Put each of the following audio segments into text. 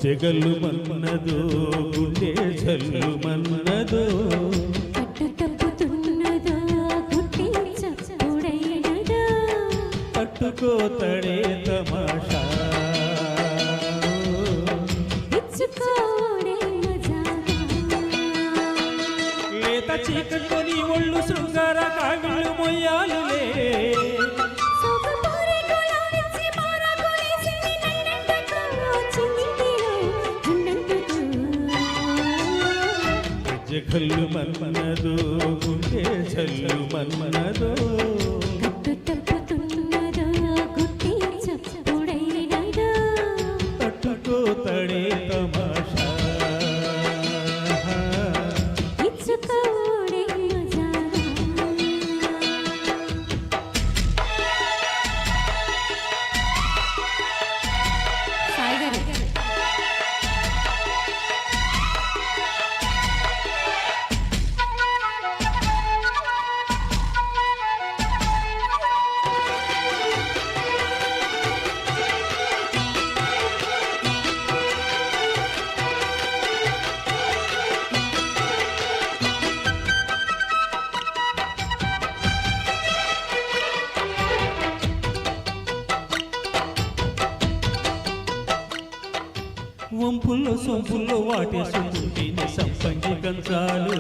గజ్జెగల్లు మన్నదో గుండె జల్లు మన్నదో పట్టుకోతడే తమాషా లేత చీకట్కొని ఒళ్ళు శృంగార కావిళ్ళు మొయ్యాలులే గల్లు మన్మనదో గుండె జల్లు మన్మనదో తట్టుకోతడే తమాషా వంపుల్లో సొంపుల్లో వాటేసుకుంటేనే సంపంగి గంధాలు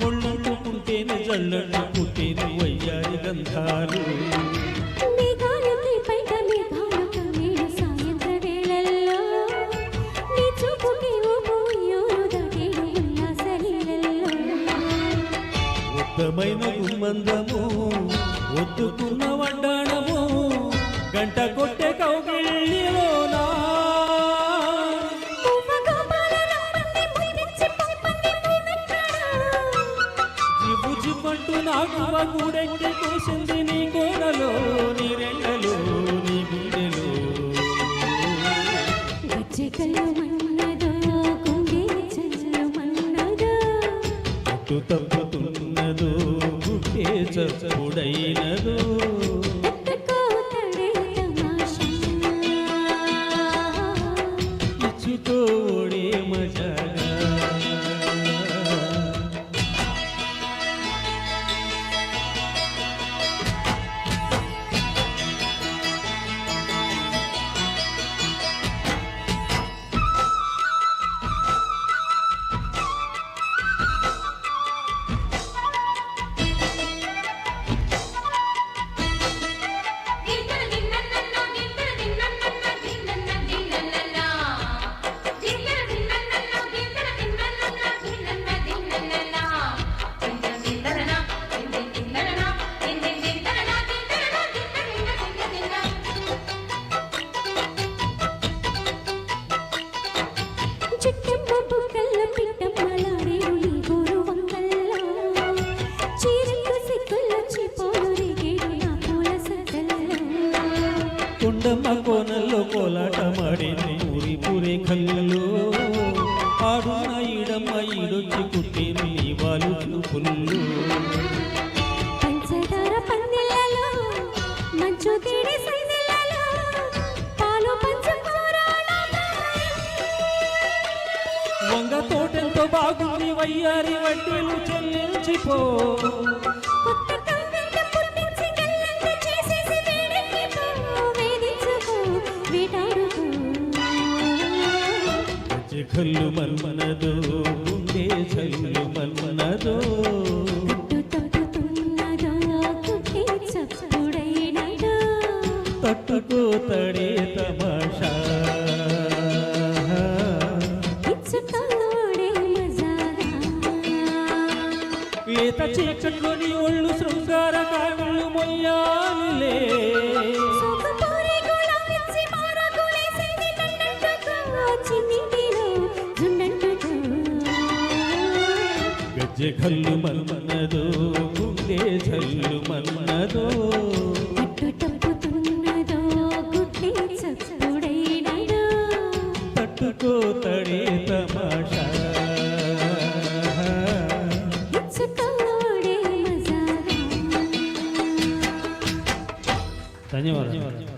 ఒళ్ళంటుకుంటేనే జల్లంటుకుంటేనే వయ్యారి గంధాలు ఉత్తమైన గుమ్మందము ఒత్తుకున్న వడ్డాణము గంట కొట్టే కౌగిళ్ళిలోనా నాగువ గూడెక్కి కూసింది నీ గోడలో నీ రెండలో నీ గుండెలో అటు తప్పుతున్నదో గుడ్డే చప్పుడైనదో ఇచ్చుకోడే మజాగా కొండమ్మ కోనల్లో కోలాటమాడేది ఊరి పూరే కళ్ళలో ఆడున్న ఈడమ్మ ఈడొచ్చి కుట్టేది వాళ్ళు పుల్లు వంగ తోటెంతో బాగుంది వయ్యారి వడ్డీలు చెల్లించిపో గల్లు మన్మనదో గుండె జల్లు మన్మనదో తట్టుకోతడే తమాషా లేత చీకట్లోని ఒళ్ళు శృంగార కావిళ్ళు మొయ్యాలిలే గజ్జెగల్లు మన్మనదో గుండె జల్లు మన్మనదో తట్టుకోతడే తమాషా ధన్యవాదాలు.